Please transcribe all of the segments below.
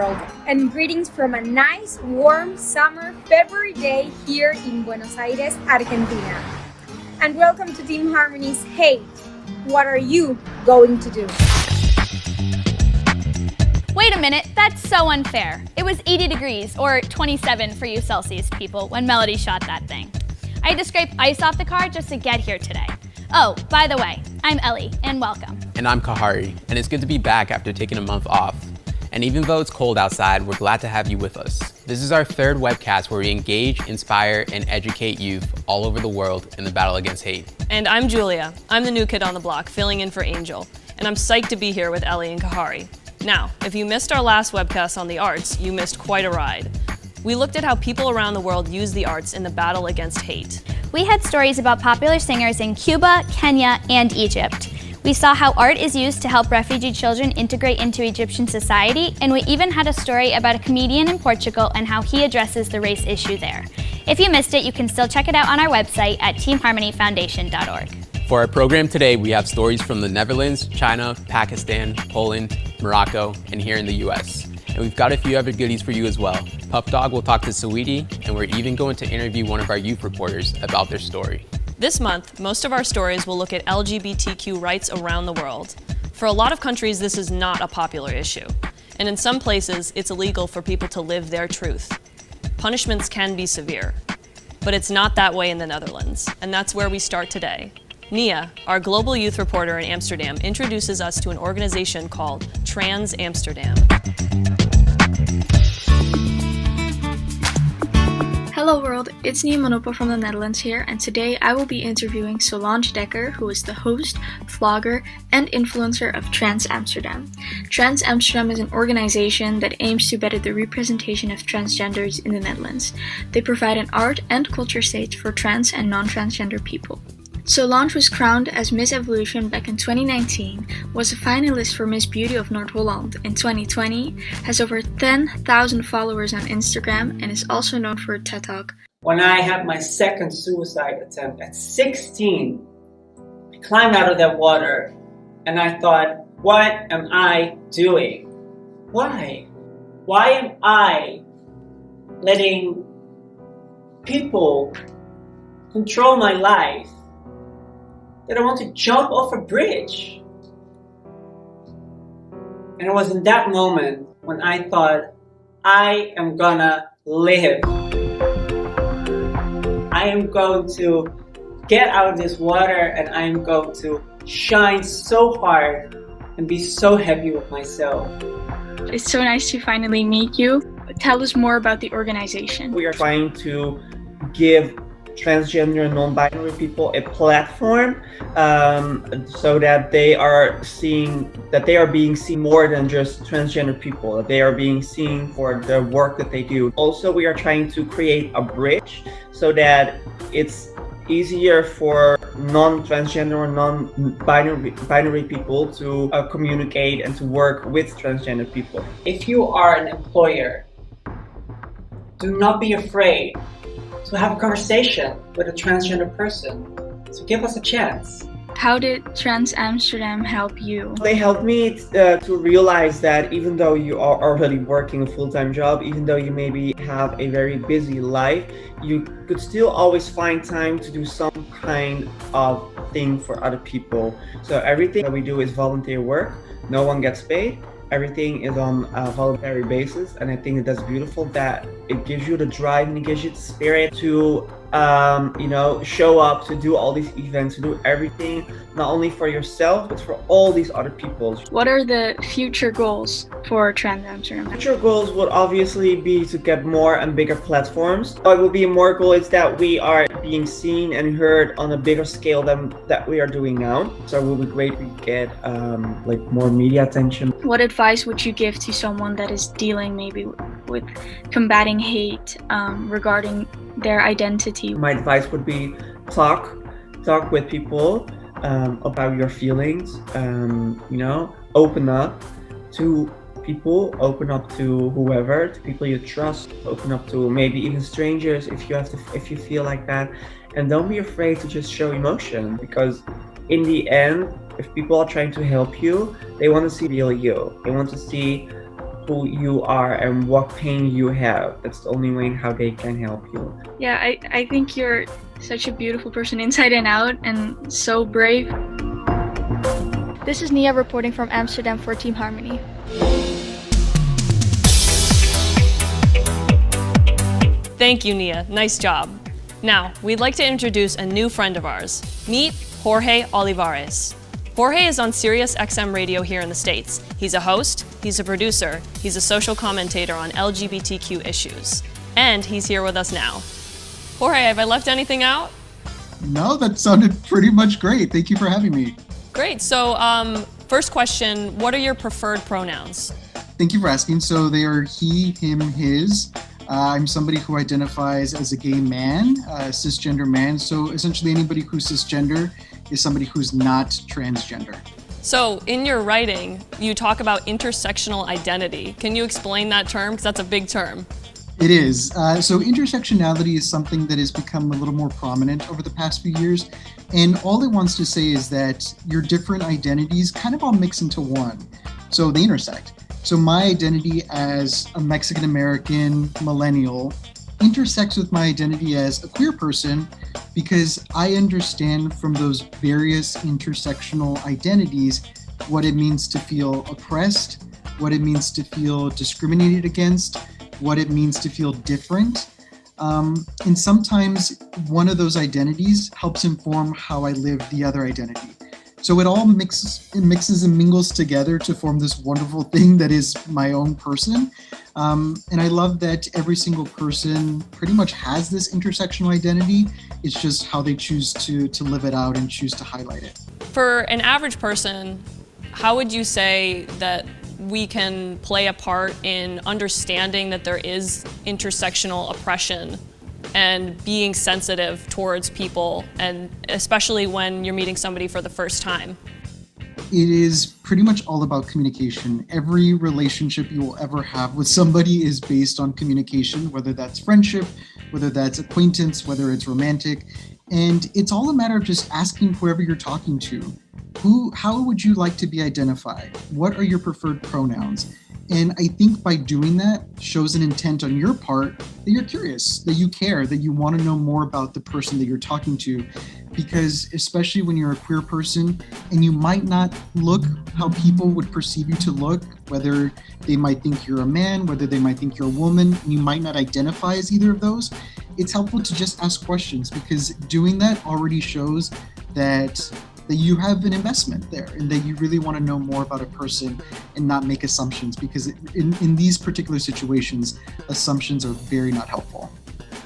world, and greetings from a nice, warm summer February day here in Buenos Aires, Argentina. And welcome to Team Harmony's Hate. What are you going to do? Wait a minute, that's so unfair. It was 80 degrees, or 27 for you Celsius people, when Melody shot that thing. I had to scrape ice off the car just to get here today. Oh, by the way, I'm Ellie, and welcome. And I'm Kahari, and it's good to be back after taking a month off. And even though it's cold outside, we're glad to have you with us. This is our third webcast where we engage, inspire, and educate youth all over the world in the battle against hate. And I'm Julia. I'm the new kid on the block, filling in for Angel. And I'm psyched to be here with Ellie and Kahari. Now, if you missed our last webcast on the arts, you missed quite a ride. We looked at how people around the world use the arts in the battle against hate. We had stories about popular singers in Cuba, Kenya, and Egypt. We saw how art is used to help refugee children integrate into Egyptian society, and we even had a story about a comedian in Portugal and how he addresses the race issue there. If you missed it, you can still check it out on our website at teamharmonyfoundation.org. For our program today, we have stories from the Netherlands, China, Pakistan, Poland, Morocco, and here in the US. And we've got a few other goodies for you as well. Pup Dog will talk to Saweetie, and we're even going to interview one of our youth reporters about their story. This month, most of our stories will look at LGBTQ rights around the world. For a lot of countries, this is not a popular issue. And in some places, it's illegal for people to live their truth. Punishments can be severe. But it's not that way in the Netherlands, and that's where we start today. Nia, our global youth reporter in Amsterdam, introduces us to an organization called Trans Amsterdam. Hello world, it's Nia Manopa from the Netherlands here, and today I will be interviewing Solange Dekker, who is the host, vlogger, and influencer of Trans Amsterdam. Trans Amsterdam is an organization that aims to better the representation of transgenders in the Netherlands. They provide an art and culture stage for trans and non-transgender people. Solange was crowned as Miss Evolution back in 2019, was a finalist for Miss Beauty of Noord-Holland in 2020, has over 10,000 followers on Instagram, and is also known for a TED Talk. When I had my second suicide attempt at 16, I climbed out of that water and I thought, what am I doing? Why? Why am I letting people control my life? That I want to jump off a bridge. And it was in that moment when I thought, I am gonna live. I am going to get out of this water and I am going to shine so hard and be so happy with myself. It's so nice to finally meet you. Tell us more about the organization. We are trying to give transgender and non-binary people a platform so that they are being seen more than just transgender people, that they are being seen for the work that they do. Also, we are trying to create a bridge so that it's easier for non-transgender or non-binary people to communicate and to work with transgender people. If you are an employer, do not be afraid to have a conversation with a transgender person. So give us a chance. How did Trans Amsterdam help you? They helped me to realize that even though you are already working a full-time job, even though you maybe have a very busy life, you could still always find time to do some kind of thing for other people. So everything that we do is volunteer work. No one gets paid. Everything is on a voluntary basis, and I think that that's beautiful, that it gives you the drive and it gives you the spirit to show up, to do all these events, to do everything, not only for yourself, but for all these other people. What are the future goals for Trans Amsterdam? Future goals would obviously be to get more and bigger platforms. What will be more goal is that we are being seen and heard on a bigger scale than that we are doing now. So it will be great if we get more media attention. What advice would you give to someone that is dealing maybe with combating hate regarding their identity? My advice would be talk with people about your feelings. Open up to people, open up to whoever, to people you trust, open up to maybe even strangers if you feel like that, and don't be afraid to just show emotion, because in the end, if people are trying to help you, they want to see real you. They want to see who you are and what pain you have. That's the only way in how they can help you. Yeah, I think you're such a beautiful person inside and out and so brave. This is Nia reporting from Amsterdam for Team Harmony. Thank you, Nia. Nice job. Now, we'd like to introduce a new friend of ours. Meet Xorje Olivares. Xorje is on Sirius XM radio here in the States. He's a host, he's a producer, he's a social commentator on LGBTQ issues. And he's here with us now. Xorje, have I left anything out? No, that sounded pretty much great. Thank you for having me. Great. So, first question, what are your preferred pronouns? Thank you for asking. So they are he, him, his. I'm somebody who identifies as a gay man, a cisgender man. So essentially anybody who's cisgender is somebody who's not transgender. So in your writing, you talk about intersectional identity. Can you explain that term? Because that's a big term. It is. So intersectionality is something that has become a little more prominent over the past few years. And all it wants to say is that your different identities kind of all mix into one. So they intersect. So my identity as a Mexican-American millennial intersects with my identity as a queer person because I understand from those various intersectional identities what it means to feel oppressed, what it means to feel discriminated against, what it means to feel different. And sometimes one of those identities helps inform how I live the other identity. So it all mixes and mingles together to form this wonderful thing that is my own person. And I love that every single person pretty much has this intersectional identity. It's just how they choose to live it out and choose to highlight it. For an average person, how would you say that we can play a part in understanding that there is intersectional oppression and being sensitive towards people, and especially when you're meeting somebody for the first time? It is pretty much all about communication. Every relationship you will ever have with somebody is based on communication, whether that's friendship, whether that's acquaintance, whether it's romantic. And it's all a matter of just asking whoever you're talking to, how would you like to be identified? What are your preferred pronouns? And I think by doing that shows an intent on your part that you're curious, that you care, that you want to know more about the person that you're talking to. Because especially when you're a queer person and you might not look how people would perceive you to look, whether they might think you're a man, whether they might think you're a woman, and you might not identify as either of those, it's helpful to just ask questions because doing that already shows that you have an investment there and that you really want to know more about a person and not make assumptions, because in these particular situations, assumptions are very not helpful.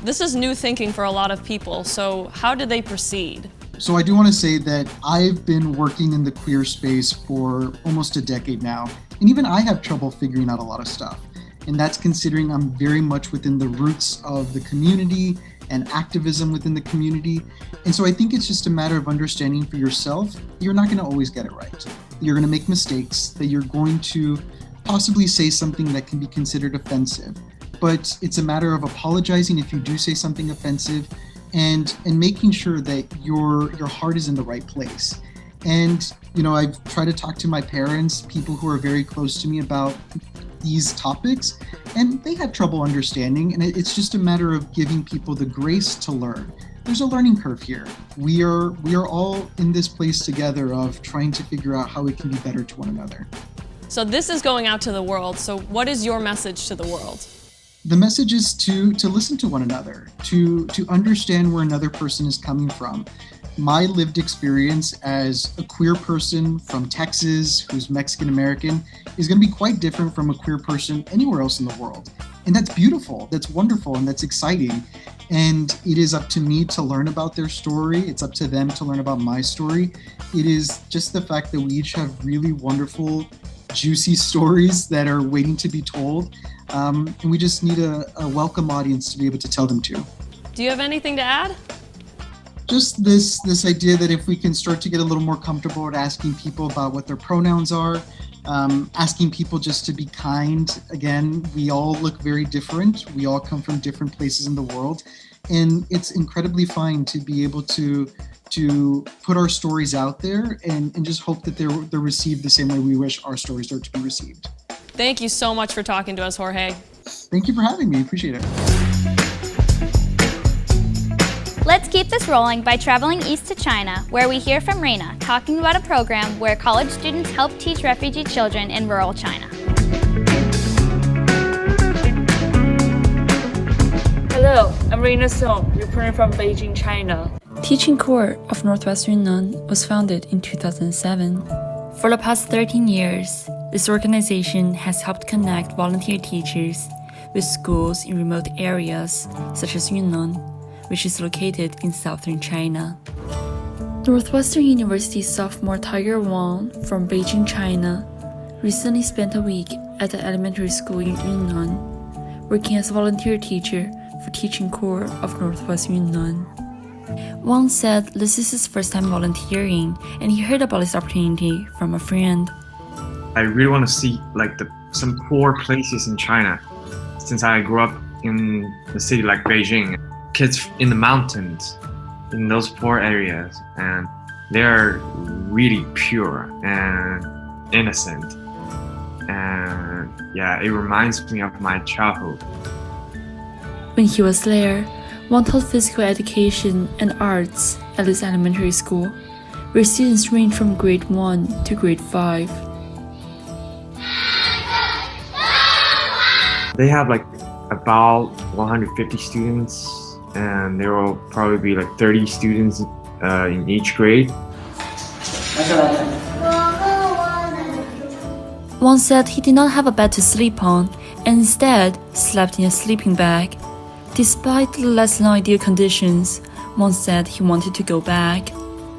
This is new thinking for a lot of people, so how did they proceed? So I do want to say that I've been working in the queer space for almost a decade now, and even I have trouble figuring out a lot of stuff. And that's considering I'm very much within the roots of the community and activism within the community. And so I think it's just a matter of understanding for yourself, you're not going to always get it right. You're going to make mistakes, that you're going to possibly say something that can be considered offensive. But it's a matter of apologizing if you do say something offensive and making sure that your heart is in the right place. And, you know, I've tried to talk to my parents, people who are very close to me about these topics, and they have trouble understanding. And it's just a matter of giving people the grace to learn. There's a learning curve here. We are all in this place together of trying to figure out how we can be better to one another. So this is going out to the world. So what is your message to the world? The message is to listen to one another, to understand where another person is coming from. My lived experience as a queer person from Texas who's Mexican American is going to be quite different from a queer person anywhere else in the world. And that's beautiful, that's wonderful, and that's exciting. And it is up to me to learn about their story. It's up to them to learn about my story. It is just the fact that we each have really wonderful, juicy stories that are waiting to be told. And we just need a welcome audience to be able to tell them to. Do you have anything to add? Just this idea that if we can start to get a little more comfortable at asking people about what their pronouns are, asking people just to be kind. Again, we all look very different. We all come from different places in the world. And it's incredibly fine to be able to put our stories out there and just hope that they're received the same way we wish our stories are to be received. Thank you so much for talking to us, Xorje. Thank you for having me. Appreciate it. Let's keep this rolling by traveling east to China, where we hear from Reina talking about a program where college students help teach refugee children in rural China. Hello, I'm Reina Song, reporting from Beijing, China. Teaching Corps of Northwest Yunnan was founded in 2007. For the past 13 years, this organization has helped connect volunteer teachers with schools in remote areas such as Yunnan, which is located in southern China. Northwestern University's sophomore Tiger Wang from Beijing, China, recently spent a week at the elementary school in Yunnan, working as a volunteer teacher for Teaching Corps of Northwest Yunnan. Wang said this is his first time volunteering, and he heard about this opportunity from a friend. I really want to see some poor places in China, since I grew up in a city like Beijing. Kids in the mountains, in those poor areas, and they're really pure and innocent. And yeah, it reminds me of my childhood. When he was there, Wang taught physical education and arts at this elementary school, where students range from grade 1 to grade 5. They have about 150 students, and there will probably be 30 students in each grade. Wang said he did not have a bed to sleep on, and instead slept in a sleeping bag. Despite the less than ideal conditions, Wang said he wanted to go back.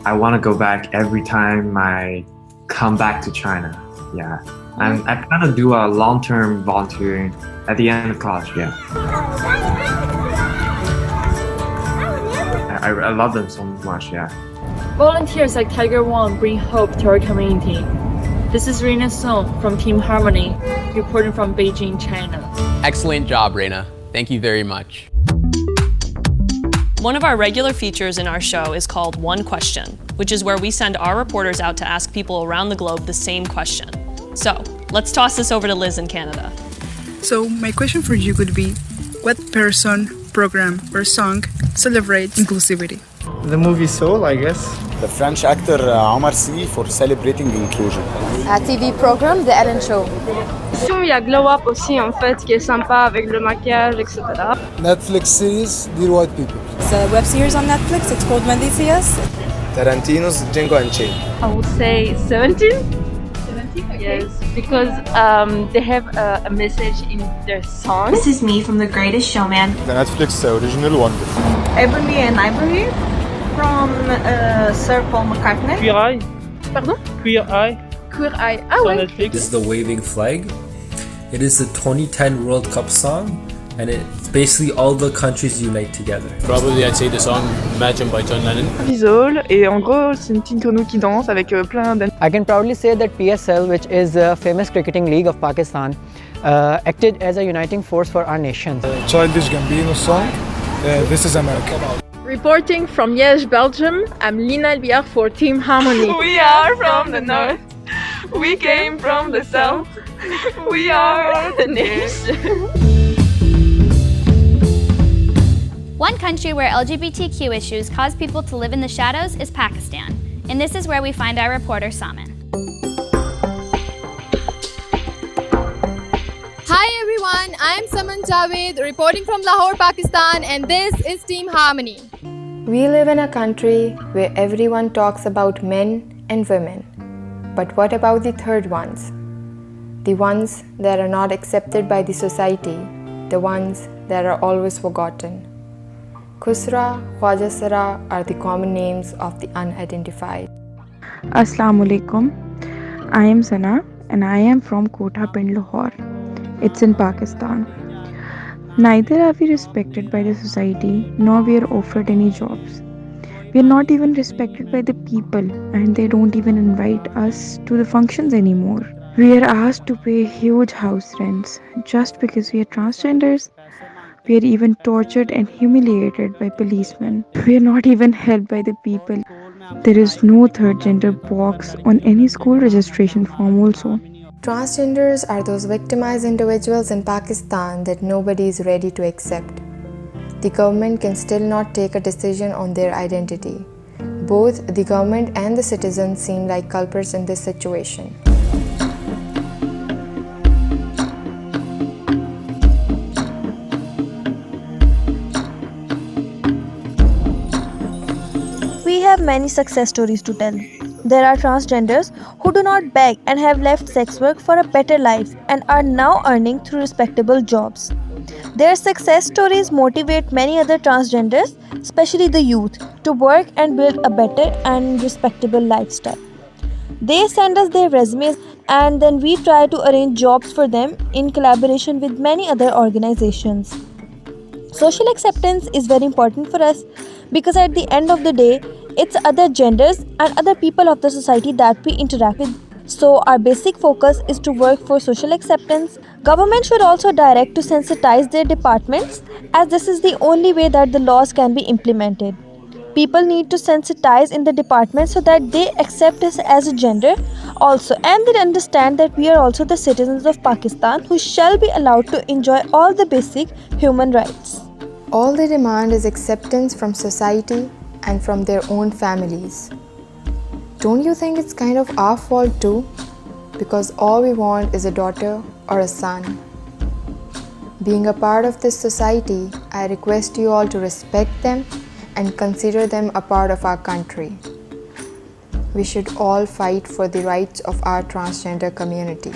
I want to go back every time I come back to China. Yeah, and I plan to do a long-term volunteering at the end of college. Yeah. I love them so much, yeah. Volunteers like Tiger Wang bring hope to our community. This is Reina Song from Team Harmony, reporting from Beijing, China. Excellent job, Reina. Thank you very much. One of our regular features in our show is called One Question, which is where we send our reporters out to ask people around the globe the same question. So, let's toss this over to Liz in Canada. So, my question for you would be, what person, program, or song celebrates inclusivity? The movie Soul, I guess. The French actor Omar Sy for celebrating inclusion. A TV program, The Ellen Show. Il y a Glow Up aussi en fait qui est sympa avec le maquillage, etc. Netflix series, Dear White People. It's a web series on Netflix. It's called When They See Us. Tarantino's Django Unchained. I would say 17. 17, okay. Yes, because they have a message in their song. This is me from The Greatest Showman. The Netflix original one. Ebony and Ivory from Sir Paul McCartney. Queer Eye. Pardon? Queer Eye. Queer Eye. Ah ouais. Netflix. This is The Waving Flag. It is the 2010 World Cup song, and it's basically all the countries unite together. Probably I'd say the song Imagine by John Lennon. Visual, et en gros c'est une petite grenouille qui danse avec plein de... I can proudly say that PSL, which is the famous cricketing league of Pakistan, acted as a uniting force for our nation. Childish Gambino song, This is America. Reporting from Liège, Belgium, I'm Lina Albiar for Team Harmony. We are from the north, we came from the south, we are the nation. One country where LGBTQ issues cause people to live in the shadows is Pakistan, and this is where we find our reporter Saman. Hi everyone, I'm Saman Javed, reporting from Lahore, Pakistan, and this is Team Harmony. We live in a country where everyone talks about men and women. But what about the third ones? The ones that are not accepted by the society, the ones that are always forgotten. Khusra, Khwajasara are the common names of the unidentified. Assalamu alaikum. I am Sana and I am from Kota Pind, Lahore. It's in Pakistan. Neither are we respected by the society, nor we are offered any jobs. We are not even respected by the people, and they don't even invite us to the functions anymore. We are asked to pay huge house rents just because we are transgenders. We are even tortured and humiliated by policemen. We are not even helped by the people. There is no third gender box on any school registration form also. Transgenders are those victimized individuals in Pakistan that nobody is ready to accept. The government can still not take a decision on their identity. Both the government and the citizens seem like culprits in this situation. We have many success stories to tell. There are transgenders who do not beg and have left sex work for a better life and are now earning through respectable jobs. Their success stories motivate many other transgenders, especially the youth, to work and build a better and respectable lifestyle. They send us their resumes and then we try to arrange jobs for them in collaboration with many other organizations. Social acceptance is very important for us because at the end of the day, it's other genders and other people of the society that we interact with. So our basic focus is to work for social acceptance. Government should also direct to sensitize their departments as this is the only way that the laws can be implemented. People need to sensitize in the department so that they accept us as a gender also and they understand that we are also the citizens of Pakistan who shall be allowed to enjoy all the basic human rights. All they demand is acceptance from society and from their own families. Don't you think it's kind of our fault too? Because all we want is a daughter or a son. Being a part of this society, I request you all to respect them and consider them a part of our country. We should all fight for the rights of our transgender community.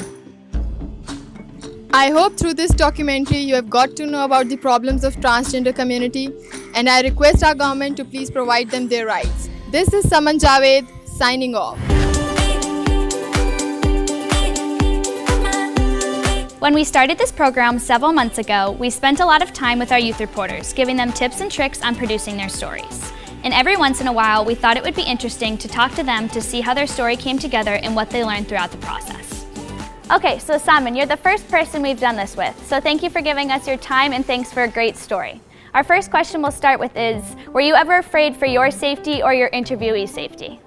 I hope through this documentary you have got to know about the problems of transgender community, and I request our government to please provide them their rights. This is Saman Javed signing off. When we started this program several months ago, we spent a lot of time with our youth reporters, giving them tips and tricks on producing their stories. And every once in a while, we thought it would be interesting to talk to them to see how their story came together and what they learned throughout the process. Okay, so Saman, you're the first person we've done this with, so thank you for giving us your time and thanks for a great story. Our first question we'll start with is, were you ever afraid for your safety or your interviewee's safety?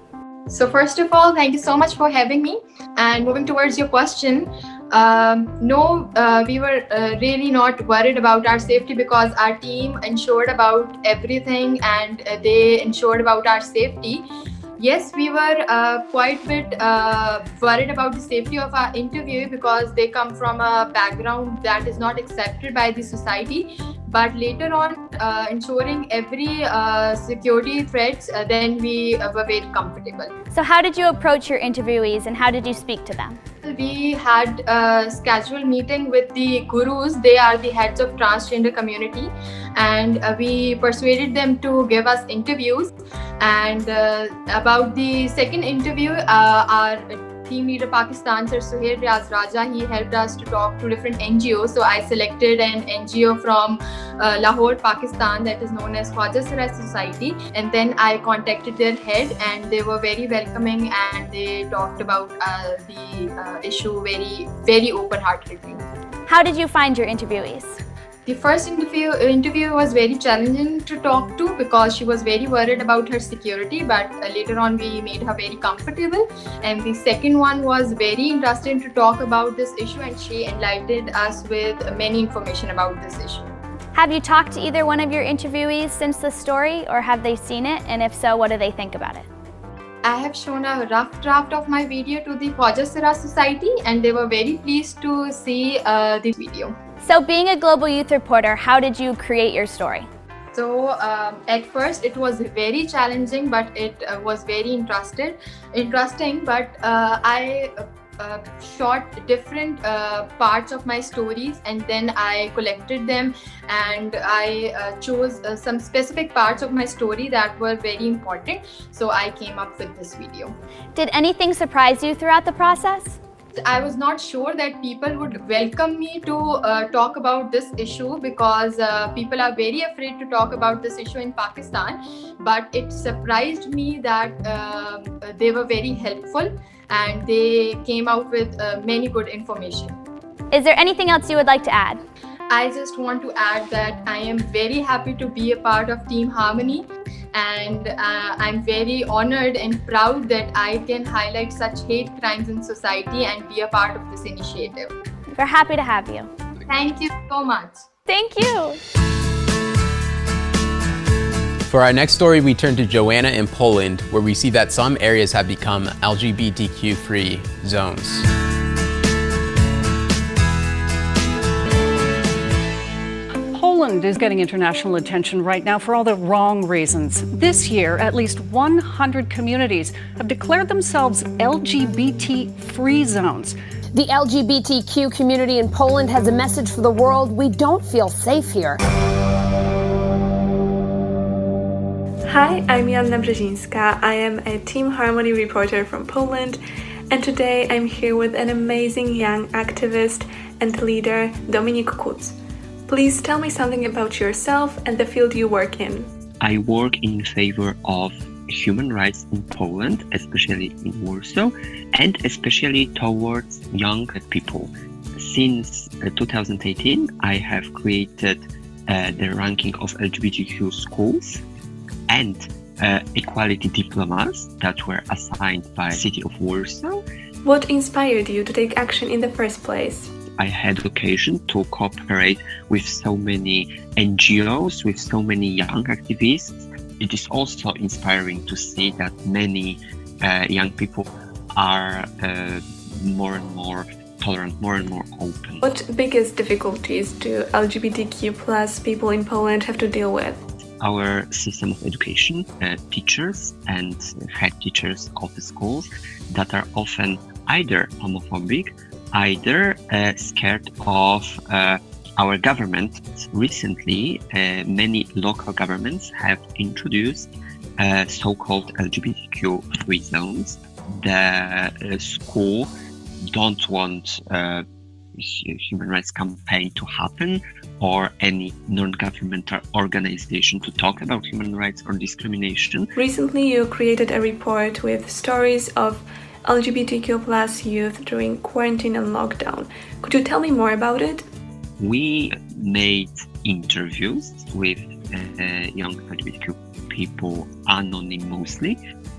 So first of all, thank you so much for having me. And moving towards your question, no, we were really not worried about our safety because our team ensured about everything and they ensured about our safety. Yes, we were quite a bit worried about the safety of our interviewee because they come from a background that is not accepted by the society. But later on, ensuring every security threats, then we were very comfortable. So how did you approach your interviewees and how did you speak to them? We had a scheduled meeting with the gurus. They are the heads of transgender community, and we persuaded them to give us interviews. And about the second interview, our team leader Pakistan, Sir Suhail Riaz Raja, he helped us to talk to different NGOs. So I selected an NGO from Lahore, Pakistan, that is known as Xorje Olivares Society. And then I contacted their head and they were very welcoming and they talked about the issue very open-heartedly. How did you find your interviewees? The first interview was very challenging to talk to because she was very worried about her security, but later on we made her very comfortable. And the second one was very interesting to talk about this issue and she enlightened us with many information about this issue. Have you talked to either one of your interviewees since the story or have they seen it? And if so, what do they think about it? I have shown a rough draft of my video to the Xorje Olivares Society and they were very pleased to see this video. So being a global youth reporter, how did you create your story? So at first it was very challenging, but it was very interesting. But I shot different parts of my stories and then I collected them and I chose some specific parts of my story that were very important. So I came up with this video. Did anything surprise you throughout the process? I was not sure that people would welcome me to talk about this issue because people are very afraid to talk about this issue in Pakistan. But it surprised me that they were very helpful and they came out with many good information. Is there anything else you would like to add? I just want to add that I am very happy to be a part of Team Harmony and I'm very honored and proud that I can highlight such hate crimes in society and be a part of this initiative. We're happy to have you. Thank you so much. Thank you. For our next story, we turn to Joanna in Poland, where we see that some areas have become LGBTQ-free zones. Poland is getting international attention right now for all the wrong reasons. This year, at least 100 communities have declared themselves LGBT-free zones. The LGBTQ community in Poland has a message for the world: we don't feel safe here. Hi, I'm Joanna Brzezińska. I am a Team Harmony reporter from Poland, and today I'm here with an amazing young activist and leader, Dominik Kuc. Please tell me something about yourself and the field you work in. I work in favor of human rights in Poland, especially in Warsaw, and especially towards young people. Since 2018, I have created the ranking of LGBTQ schools and equality diplomas that were assigned by the city of Warsaw. What inspired you to take action in the first place? I had occasion to cooperate with so many NGOs, with so many young activists. It is also inspiring to see that many young people are more and more tolerant, more and more open. What biggest difficulties do LGBTQ plus people in Poland have to deal with? Our system of education, teachers and head teachers of the schools that are often either homophobic, either scared of our government. Recently, many local governments have introduced so-called LGBTQ free zones. The school don't want human rights campaign to happen or any non-governmental organization to talk about human rights or discrimination. Recently, you created a report with stories of LGBTQ plus youth during quarantine and lockdown. Could you tell me more about it? We made interviews with young LGBTQ people anonymously.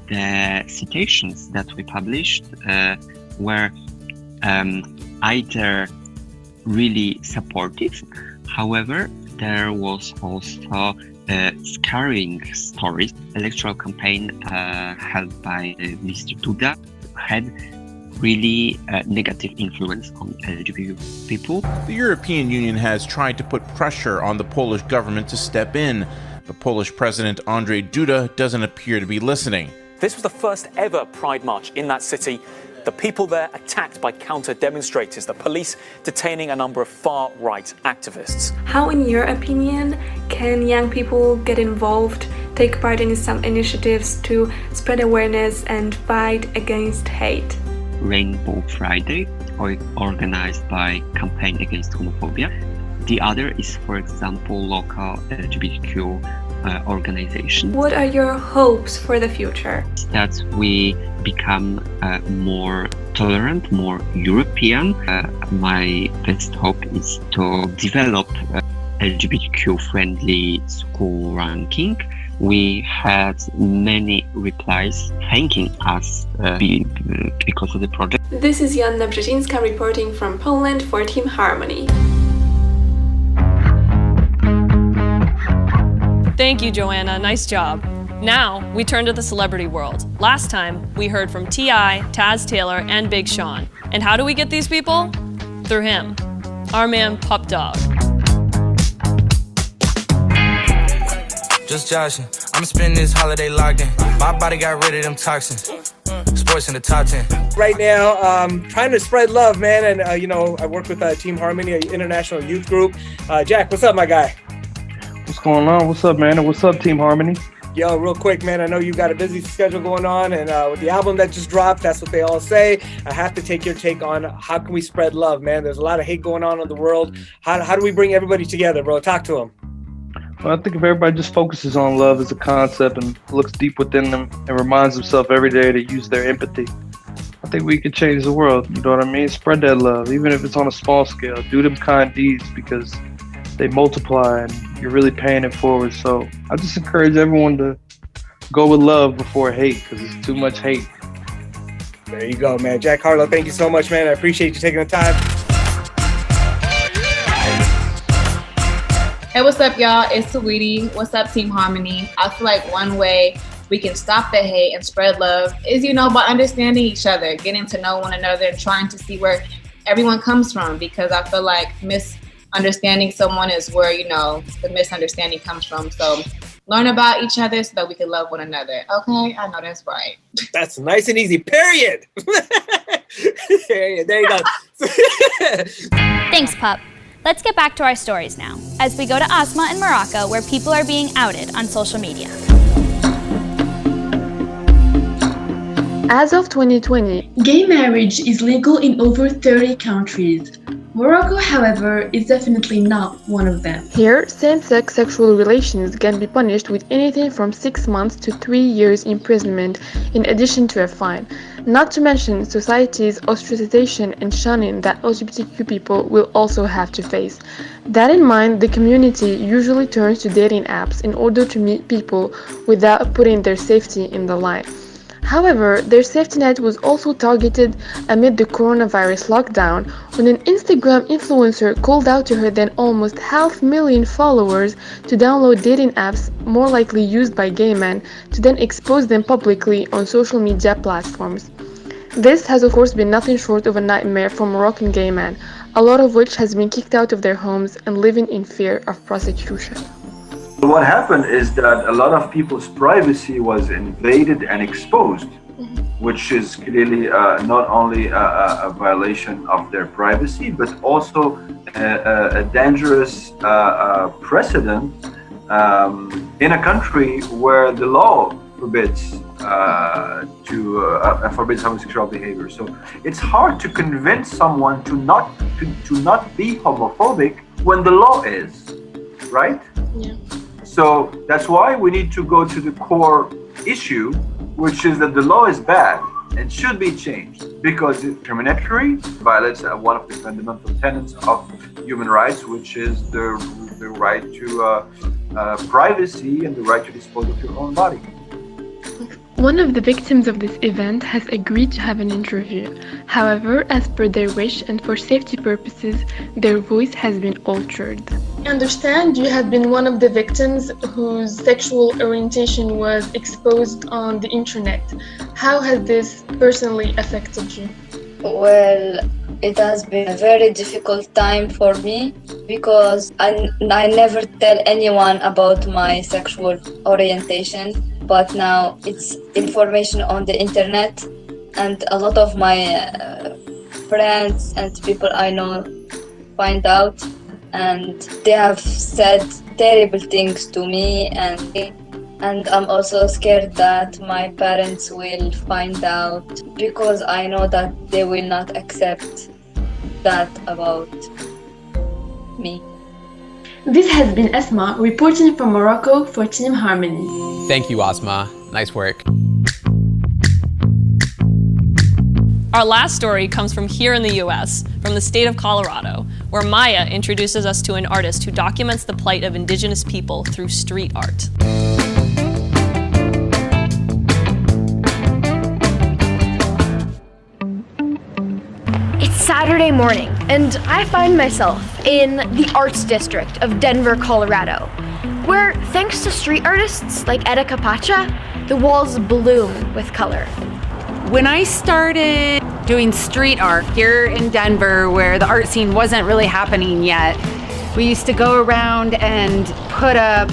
The citations that we published were either really supportive. However, there was also scaring stories. Electoral campaign held by Mr. Duda had really negative influence on LGBT people. The European Union has tried to put pressure on the Polish government to step in, but Polish President Andrzej Duda doesn't appear to be listening. This was the first ever Pride March in that city. The people there attacked by counter-demonstrators, the police detaining a number of far-right activists. How, in your opinion, can young people get involved, take part in some initiatives to spread awareness and fight against hate? Rainbow Friday, organized by Campaign Against Homophobia. The other is, for example, local LGBTQ organization. What are your hopes for the future? That we become more tolerant, more European. My best hope is to develop LGBTQ-friendly school ranking. We had many replies thanking us because of the project. This is Joanna Brzezińska reporting from Poland for Team Harmony. Thank you, Joanna. Nice job. Now, we turn to the celebrity world. Last time, we heard from T.I., Taz Taylor, and Big Sean. And how do we get these people? Through him, our man Pup Dog. Just joshing. I'm spending this holiday locked in. My body got rid of them toxins. Sports in the top 10. Right now, trying to spread love, man. And, I work with Team Harmony, an international youth group. Jack, what's up, my guy? What's going on? What's up, man? And what's up, Team Harmony? Yo, real quick, man, I know you got a busy schedule going on, and with the album that just dropped, that's what they all say. I have to take your take on how can we spread love, man? There's a lot of hate going on in the world. How do we bring everybody together, bro? Talk to them. Well, I think if everybody just focuses on love as a concept and looks deep within them and reminds themselves every day to use their empathy, I think we could change the world. You know what I mean? Spread that love, even if it's on a small scale. Do them kind deeds because they multiply and you're really paying it forward. So I just encourage everyone to Go with love before hate, because it's too much hate. There you go, man. Jack Harlow, thank you so much, man. I appreciate you taking the time. Hey, what's up, y'all? It's Saweetie. What's up, Team Harmony? I feel like one way we can stop the hate and spread love is, by understanding each other, getting to know one another, and trying to see where everyone comes from. Because I feel like misunderstanding someone is where, the misunderstanding comes from. So learn about each other so that we can love one another. Okay? I know that's right. That's nice and easy, period. Period. There you go. Thanks, Pup. Let's get back to our stories now, as we go to Asma in Morocco, where people are being outed on social media. As of 2020, gay marriage is legal in over 30 countries. Morocco, however, is definitely not one of them. Here, same-sex sexual relations can be punished with anything from 6 months to 3 years imprisonment, in addition to a fine. Not to mention society's ostracization and shunning that LGBTQ people will also have to face. That in mind, the community usually turns to dating apps in order to meet people without putting their safety in the line. However, their safety net was also targeted amid the coronavirus lockdown when an Instagram influencer called out to her then almost 500,000 followers to download dating apps more likely used by gay men to then expose them publicly on social media platforms. This has of course been nothing short of a nightmare for Moroccan gay men, a lot of which has been kicked out of their homes and living in fear of prosecution. What happened is that a lot of people's privacy was invaded and exposed, which is clearly not only a violation of their privacy, but also a dangerous precedent in a country where the law forbids forbids homosexual behavior. So it's hard to convince someone to not be homophobic when the law is, right? Yeah. So that's why we need to go to the core issue, which is that the law is bad and should be changed because it's discriminatory, violates one of the fundamental tenets of human rights, which is the right to privacy and the right to dispose of your own body. One of the victims of this event has agreed to have an interview. However, as per their wish and for safety purposes, their voice has been altered. I understand you have been one of the victims whose sexual orientation was exposed on the internet. How has this personally affected you? Well, it has been a very difficult time for me because I never tell anyone about my sexual orientation, but now it's information on the internet and a lot of my friends and people I know find out and they have said terrible things to me and I'm also scared that my parents will find out because I know that they will not accept that about me. This has been Asma reporting from Morocco for Team Harmony. Thank you, Asma. Nice work. Our last story comes from here in the US, from the state of Colorado, where Maya introduces us to an artist who documents the plight of indigenous people through street art. It's Saturday morning, and I find myself in the Arts District of Denver, Colorado, where, thanks to street artists like Etta Capacha, the walls bloom with color. When I started doing street art here in Denver, where the art scene wasn't really happening yet, we used to go around and put up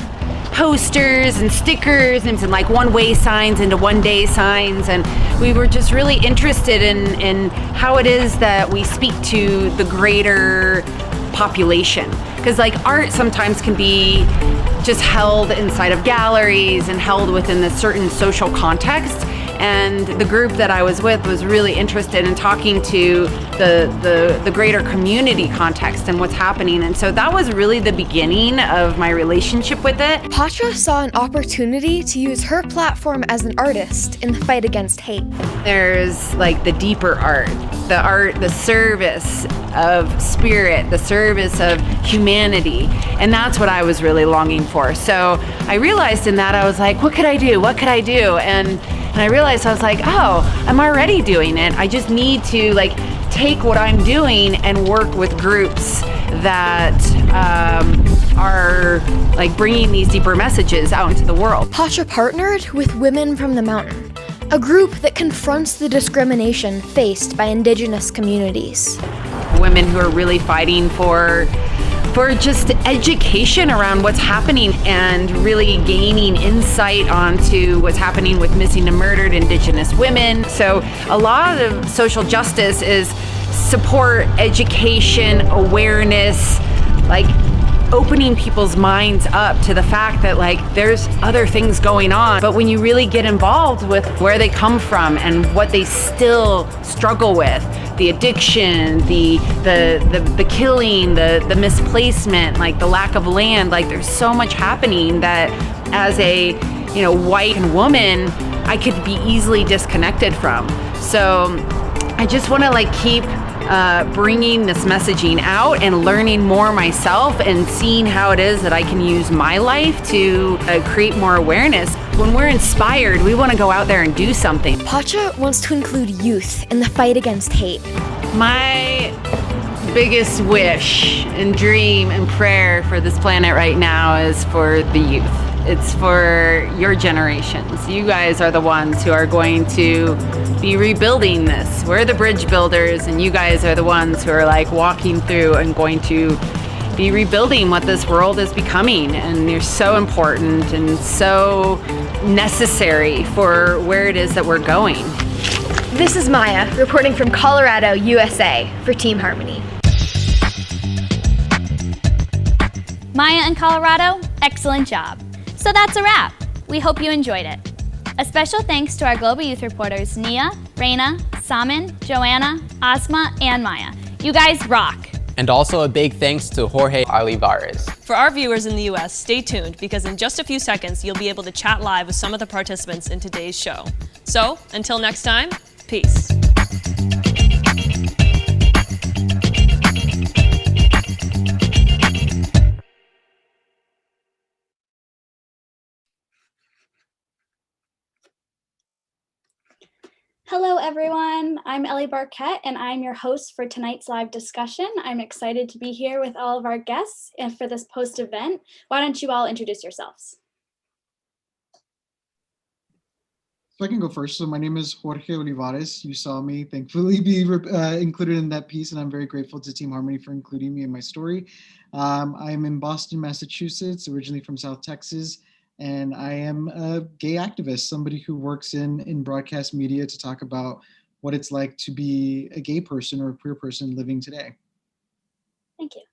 posters and stickers and some like one-way signs into one-day signs, and we were just really interested in how it is that we speak to the greater population, because like art sometimes can be just held inside of galleries and held within a certain social context, And the group that I was with was really interested in talking to the greater community context and what's happening. And so that was really the beginning of my relationship with it. Pacha saw an opportunity to use her platform as an artist in the fight against hate. There's like the deeper art, the service of spirit, the service of humanity. And that's what I was really longing for. So I realized in that, I was like, what could I do? What could I do? And I realized, I was like, oh, I'm already doing it. I just need to like take what I'm doing and work with groups that are like bringing these deeper messages out into the world. Pacha partnered with Women from the Mountain, a group that confronts the discrimination faced by Indigenous communities. Women who are really fighting for just education around what's happening and really gaining insight onto what's happening with missing and murdered Indigenous women. So a lot of social justice is support, education, awareness, like opening people's minds up to the fact that like there's other things going on. But when you really get involved with where they come from and what they still struggle with, the addiction, the killing, the misplacement, like the lack of land, like there's so much happening that as a white woman, I could be easily disconnected from. So I just want to like keep bringing this messaging out and learning more myself and seeing how it is that I can use my life to create more awareness. When we're inspired, we want to go out there and do something. Pacha wants to include youth in the fight against hate. My biggest wish and dream and prayer for this planet right now is for the youth. It's for your generations. You guys are the ones who are going to be rebuilding this. We're the bridge builders, and you guys are the ones who are like walking through and going to be rebuilding what this world is becoming. And you're so important and so necessary for where it is that we're going. This is Maya, reporting from Colorado, USA, for Team Harmony. Maya in Colorado, excellent job. So that's a wrap. We hope you enjoyed it. A special thanks to our Global Youth reporters Nia, Reina, Saman, Joanna, Asma, and Maya. You guys rock. And also a big thanks to Xorje Olivares. For our viewers in the US, stay tuned because in just a few seconds, you'll be able to chat live with some of the participants in today's show. So until next time, peace. Hello everyone, I'm Ellie Barquette and I'm your host for tonight's live discussion. I'm excited to be here with all of our guests and for this post event. Why don't you all introduce yourselves? So I can go first. So my name is Xorje Olivares. You saw me thankfully be included in that piece, and I'm very grateful to Team Harmony for including me in my story. I'm in Boston, Massachusetts, originally from South Texas. And I am a gay activist, somebody who works in broadcast media to talk about what it's like to be a gay person or a queer person living today. Thank you.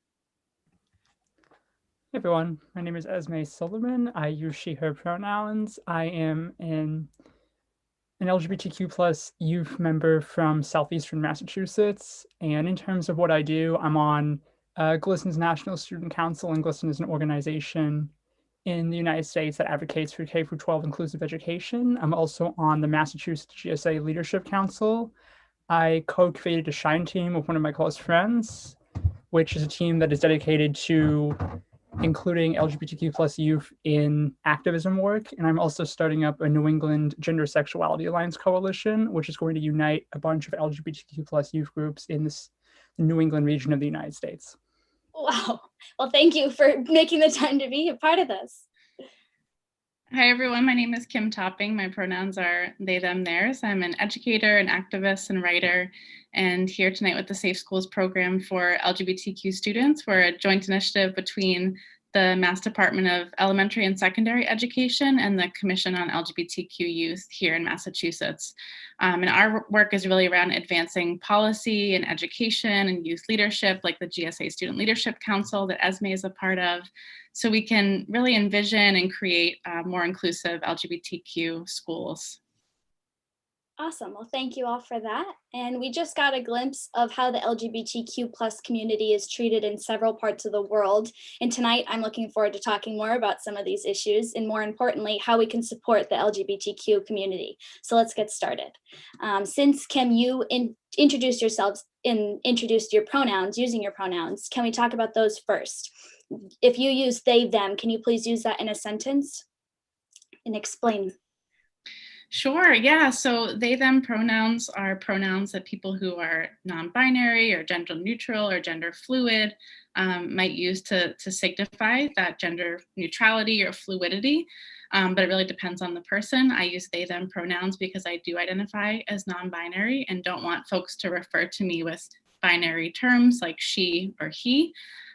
Hey everyone, my name is Esme Silverman. I use she, her pronouns. I am an LGBTQ plus youth member from Southeastern Massachusetts. And in terms of what I do, I'm on GLSEN's National Student Council, and GLSEN is an organization in the United States that advocates for K-12 inclusive education. I'm also on the Massachusetts GSA Leadership Council. I co-created a Shine team with one of my close friends, which is a team that is dedicated to including LGBTQ plus youth in activism work. And I'm also starting up a New England Gender Sexuality Alliance Coalition, which is going to unite a bunch of LGBTQ plus youth groups in the New England region of the United States. Wow. Well, thank you for making the time to be a part of this. Hi, everyone. My name is Kim Topping. My pronouns are they, them, theirs. I'm an educator, an activist, and writer, and here tonight with the Safe Schools program for LGBTQ students. We're a joint initiative between the Mass Department of Elementary and Secondary Education and the Commission on LGBTQ Youth here in Massachusetts. And our work is really around advancing policy and education and youth leadership, like the GSA Student Leadership Council that Esme is a part of, so we can really envision and create more inclusive LGBTQ schools. Awesome. Well, thank you all for that. And we just got a glimpse of how the LGBTQ plus community is treated in several parts of the world. And tonight, I'm looking forward to talking more about some of these issues and, more importantly, how we can support the LGBTQ community. So let's get started. Since, Kim, you introduced yourselves and introduced your pronouns, using your pronouns, can we talk about those first? If you use they, them, can you please use that in a sentence and explain? Sure, yeah. So they, them pronouns are pronouns that people who are non-binary or gender neutral or gender fluid might use to signify that gender neutrality or fluidity. But it really depends on the person. I use they, them pronouns because I do identify as non-binary and don't want folks to refer to me with binary terms like she or he.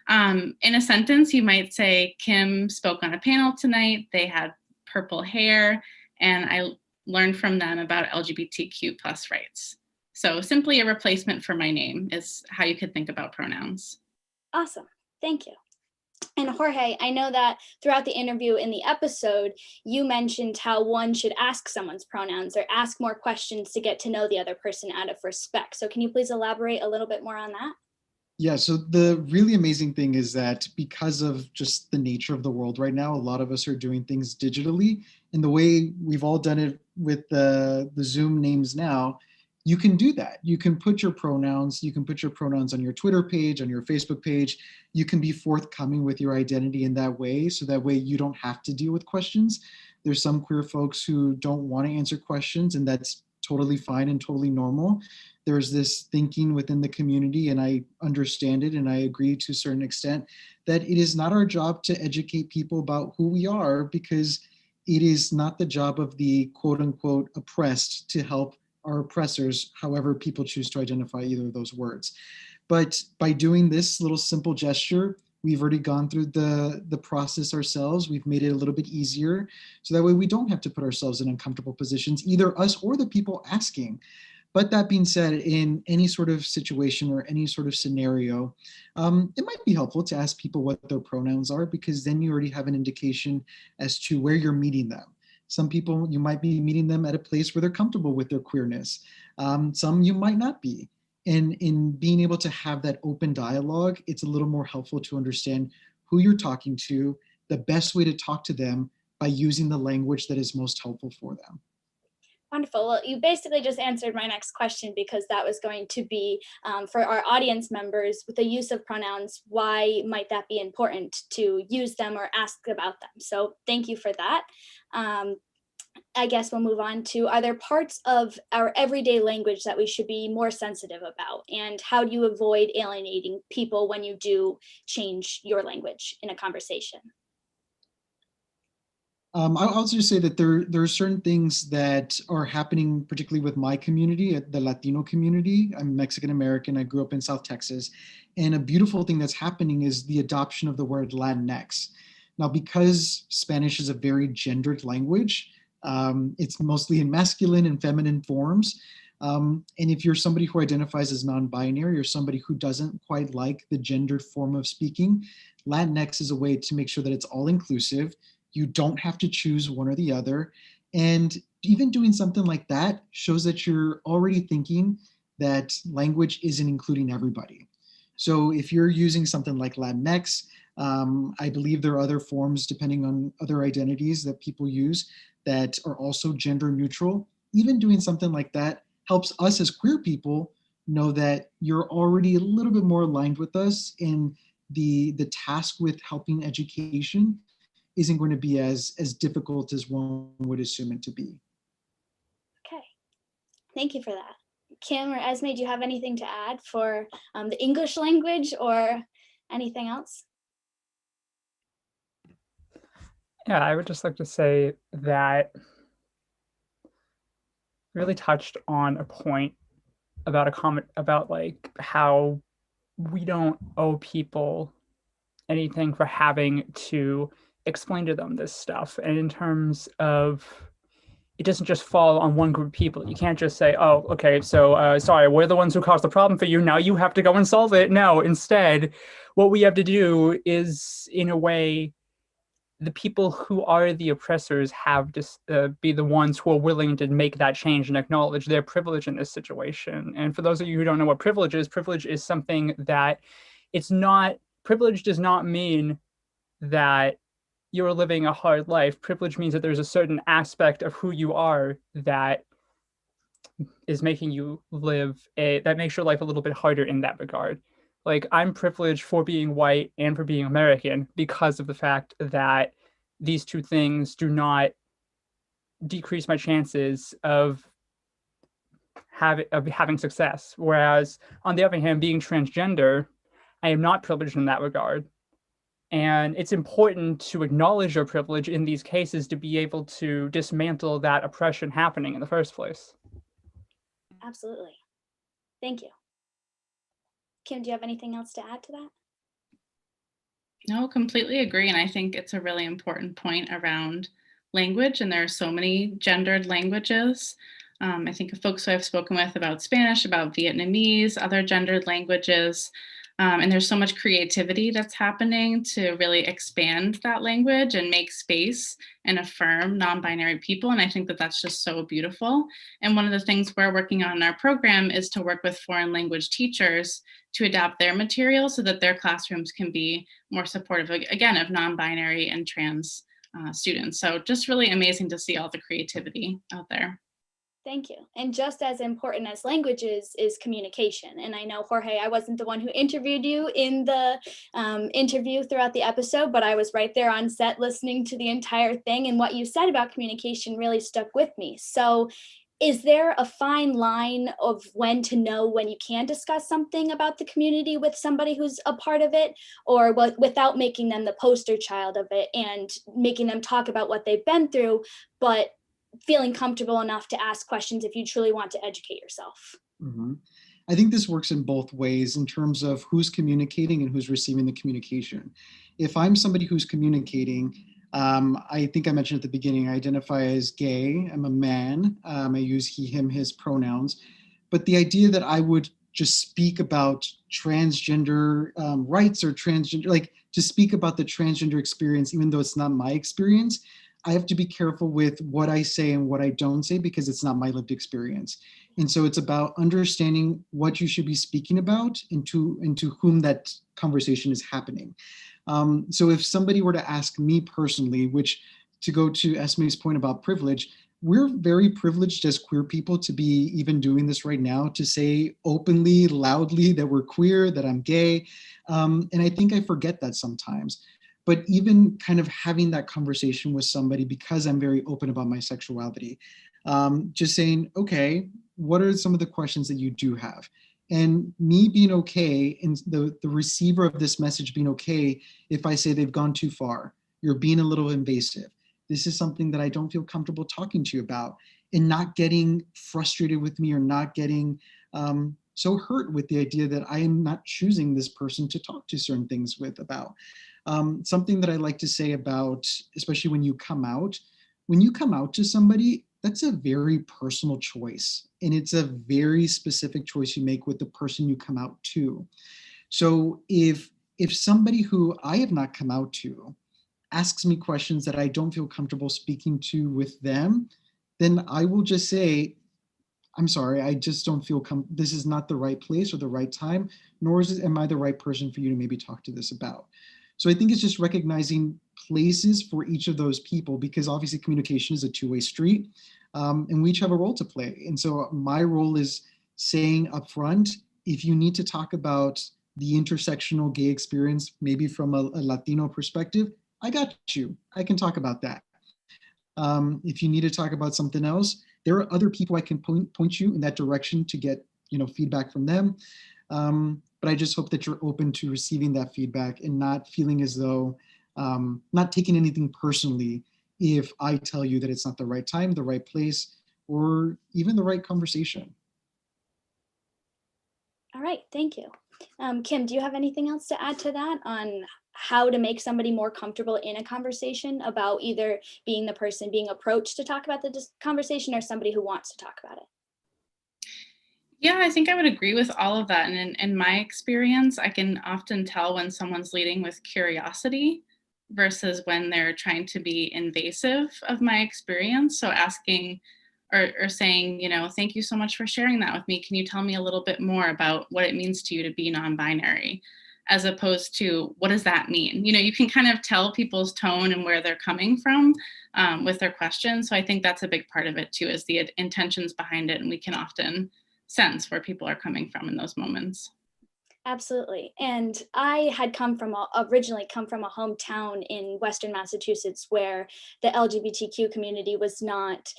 In a sentence, you might say, Kim spoke on a panel tonight. They had purple hair, and I learn from them about LGBTQ plus rights. So simply a replacement for my name is how you could think about pronouns. Awesome, thank you. And Jorge, I know that throughout the interview in the episode, you mentioned how one should ask someone's pronouns or ask more questions to get to know the other person out of respect. So can you please elaborate a little bit more on that? Yeah, so the really amazing thing is that because of just the nature of the world right now, a lot of us are doing things digitally. And the way we've all done it with the Zoom names now, you can do that. You can put your pronouns, on your Twitter page, on your Facebook page. You can be forthcoming with your identity in that way, so that way you don't have to deal with questions. There's some queer folks who don't want to answer questions, and that's totally fine and totally normal. There's this thinking within the community, and I understand it and I agree to a certain extent, that it is not our job to educate people about who we are, because it is not the job of the quote unquote oppressed to help our oppressors, however people choose to identify either of those words. But by doing this little simple gesture, we've already gone through the process ourselves. We've made it a little bit easier, so that way we don't have to put ourselves in uncomfortable positions, either us or the people asking. But that being said, in any sort of situation or any sort of scenario, it might be helpful to ask people what their pronouns are, because then you already have an indication as to where you're meeting them. Some people, you might be meeting them at a place where they're comfortable with their queerness. Some you might not be. And in being able to have that open dialogue, it's a little more helpful to understand who you're talking to, the best way to talk to them by using the language that is most helpful for them. Wonderful. Well, you basically just answered my next question, because that was going to be for our audience members with the use of pronouns, why might that be important to use them or ask about them? So thank you for that. I guess we'll move on to, are there parts of our everyday language that we should be more sensitive about? And how do you avoid alienating people when you do change your language in a conversation? I'll just say that there are certain things that are happening, particularly with my community, the Latino community. I'm Mexican American. I grew up in South Texas. And a beautiful thing that's happening is the adoption of the word Latinx. Now, because Spanish is a very gendered language, it's mostly in masculine and feminine forms. And if you're somebody who identifies as non-binary or somebody who doesn't quite like the gendered form of speaking, Latinx is a way to make sure that it's all inclusive. You don't have to choose one or the other. And even doing something like that shows that you're already thinking that language isn't including everybody. So if you're using something like Latinx, I believe there are other forms, depending on other identities that people use, that are also gender neutral. Even doing something like that helps us as queer people know that you're already a little bit more aligned with us, and the task with helping education isn't going to be as difficult as one would assume it to be. Okay, thank you for that. Kim or Esme, do you have anything to add for the English language or anything else? Yeah, I would just like to say that really touched on a point about a comment about like how we don't owe people anything for having to explain to them this stuff. And in terms of, it doesn't just fall on one group of people. You can't just say, oh, okay, so sorry, we're the ones who caused the problem for you. Now you have to go and solve it. No, instead, what we have to do is, in a way the people who are the oppressors have to be the ones who are willing to make that change and acknowledge their privilege in this situation. And for those of you who don't know what privilege is something that privilege does not mean that you're living a hard life. Privilege means that there's a certain aspect of who you are that is making you that makes your life a little bit harder in that regard. Like, I'm privileged for being white and for being American because of the fact that these two things do not decrease my chances of having success. Whereas, on the other hand, being transgender, I am not privileged in that regard. And it's important to acknowledge your privilege in these cases to be able to dismantle that oppression happening in the first place. Absolutely. Thank you. Kim, do you have anything else to add to that? No, completely agree. And I think it's a really important point around language. And there are so many gendered languages. I think of folks who I've spoken with about Spanish, about Vietnamese, other gendered languages. And there's so much creativity that's happening to really expand that language and make space and affirm non-binary people. And I think that that's just so beautiful. And one of the things we're working on in our program is to work with foreign language teachers to adapt their material so that their classrooms can be more supportive, again, of non-binary and trans students. So just really amazing to see all the creativity out there. Thank you. And just as important as languages is communication. And I know, Xorje, I wasn't the one who interviewed you in the interview throughout the episode, but I was right there on set listening to the entire thing. And what you said about communication really stuck with me. So is there a fine line of when to know when you can discuss something about the community with somebody who's a part of it, or without making them the poster child of it and making them talk about what they've been through, but feeling comfortable enough to ask questions if you truly want to educate yourself? Mm-hmm. I think this works in both ways in terms of who's communicating and who's receiving the communication. If I'm somebody who's communicating, I think I mentioned at the beginning, I identify as gay, I'm a man, I use he, him, his pronouns, but the idea that I would just speak about transgender rights or transgender, like to speak about the transgender experience, even though it's not my experience, I have to be careful with what I say and what I don't say because it's not my lived experience. And so it's about understanding what you should be speaking about and to whom that conversation is happening. So if somebody were to ask me personally, which to go to Esme's point about privilege, we're very privileged as queer people to be even doing this right now, to say openly, loudly that we're queer, that I'm gay. And I think I forget that sometimes. But even kind of having that conversation with somebody because I'm very open about my sexuality, just saying, okay, what are some of the questions that you do have? And me being okay, and the receiver of this message being okay if I say they've gone too far, you're being a little invasive. This is something that I don't feel comfortable talking to you about, and not getting frustrated with me or not getting so hurt with the idea that I am not choosing this person to talk to certain things with about. Something that I like to say about, especially when you come out to somebody, that's a very personal choice. And it's a very specific choice you make with the person you come out to. So if somebody who I have not come out to asks me questions that I don't feel comfortable speaking to with them, then I will just say, I'm sorry, I just don't feel this is not the right place or the right time, nor am I the right person for you to maybe talk to this about. So I think it's just recognizing places for each of those people, because obviously communication is a two-way street, and we each have a role to play. And so my role is saying upfront, if you need to talk about the intersectional gay experience, maybe from a Latino perspective, I got you. I can talk about that. If you need to talk about something else, there are other people I can point you in that direction to get feedback from them. But I just hope that you're open to receiving that feedback and not feeling as though, not taking anything personally if I tell you that it's not the right time, the right place, or even the right conversation. All right, thank you. Kim, do you have anything else to add to that on how to make somebody more comfortable in a conversation about either being the person being approached to talk about the conversation or somebody who wants to talk about it? Yeah, I think I would agree with all of that. And in my experience, I can often tell when someone's leading with curiosity versus when they're trying to be invasive of my experience. So asking or saying, thank you so much for sharing that with me. Can you tell me a little bit more about what it means to you to be non-binary? As opposed to, what does that mean? You can kind of tell people's tone and where they're coming from with their questions. So I think that's a big part of it too, is the intentions behind it. And we can often sense where people are coming from in those moments. Absolutely. And I had originally come from a hometown in Western Massachusetts where the LGBTQ community was not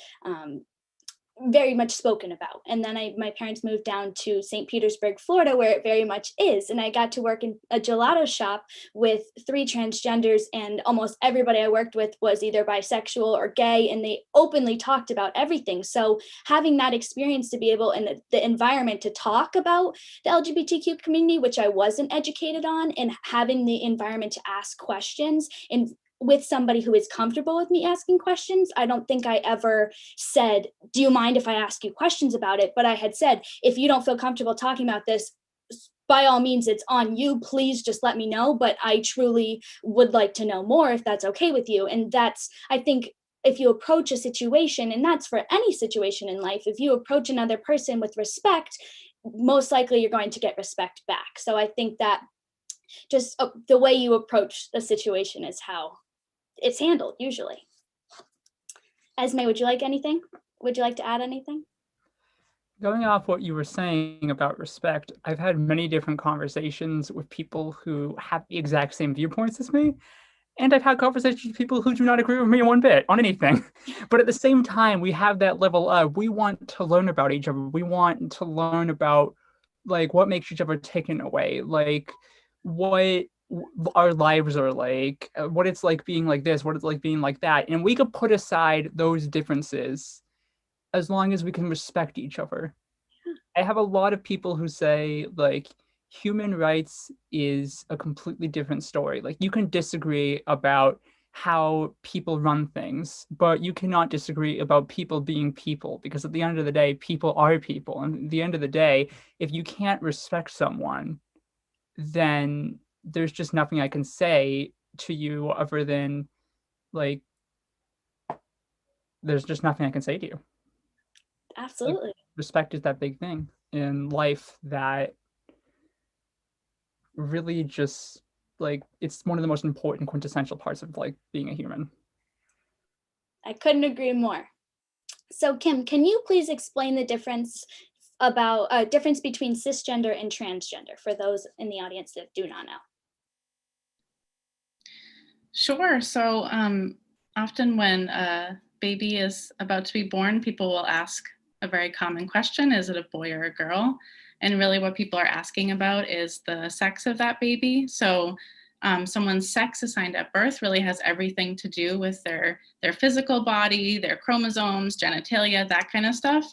very much spoken about. And then my parents moved down to St. Petersburg, Florida, where it very much is. And I got to work in a gelato shop with 3 transgenders, and almost everybody I worked with was either bisexual or gay, and they openly talked about everything. So having that experience to be able in the environment to talk about the LGBTQ community, which I wasn't educated on, and having the environment to ask questions and with somebody who is comfortable with me asking questions. I don't think I ever said, do you mind if I ask you questions about it? But I had said, if you don't feel comfortable talking about this, by all means, it's on you. Please just let me know. But I truly would like to know more if that's okay with you. And that's, I think, if you approach a situation, and that's for any situation in life, if you approach another person with respect, most likely you're going to get respect back. So I think that just the way you approach a situation is how it's handled usually. Esme, would you like anything? Would you like to add anything? Going off what you were saying about respect, I've had many different conversations with people who have the exact same viewpoints as me. And I've had conversations with people who do not agree with me one bit on anything. But at the same time, we have that level of, we want to learn about each other. We want to learn about what makes each other taken away, what our lives are like, what it's like being like this, what it's like being like that. And we could put aside those differences as long as we can respect each other. I have a lot of people who say human rights is a completely different story. You can disagree about how people run things, but you cannot disagree about people being people, because at the end of the day, people are people. And at the end of the day, if you can't respect someone, then there's just nothing I can say to you other than there's just nothing I can say to you. Absolutely. Respect is that big thing in life that really just it's one of the most important quintessential parts of being a human. I couldn't agree more. So Kim, can you please explain the difference between cisgender and transgender for those in the audience that do not know? Sure. So often when a baby is about to be born, people will ask a very common question: is it a boy or a girl? And really what people are asking about is the sex of that baby. So someone's sex assigned at birth really has everything to do with their physical body, their chromosomes, genitalia, that kind of stuff.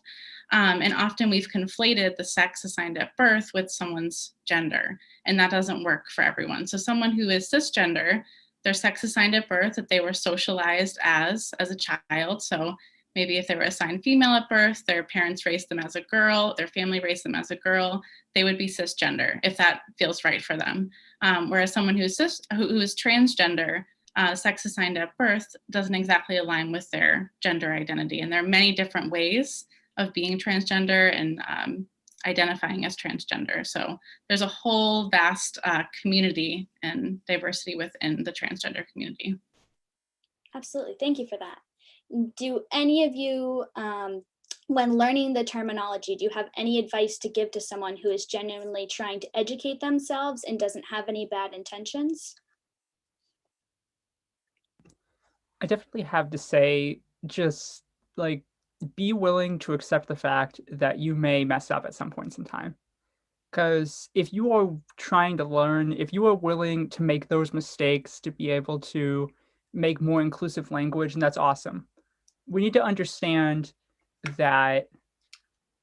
And often we've conflated the sex assigned at birth with someone's gender, and that doesn't work for everyone. So someone who is cisgender, their sex assigned at birth that they were socialized as a child. So maybe if they were assigned female at birth, their parents raised them as a girl, their family raised them as a girl, they would be cisgender if that feels right for them. Whereas someone who is transgender, sex assigned at birth doesn't exactly align with their gender identity. And there are many different ways of being transgender and identifying as transgender. So there's a whole vast community and diversity within the transgender community. Absolutely. Thank you for that. Do any of you, when learning the terminology, do you have any advice to give to someone who is genuinely trying to educate themselves and doesn't have any bad intentions? I definitely have to say, just be willing to accept the fact that you may mess up at some points in time. Because if you are trying to learn, if you are willing to make those mistakes to be able to make more inclusive language, and that's awesome. We need to understand that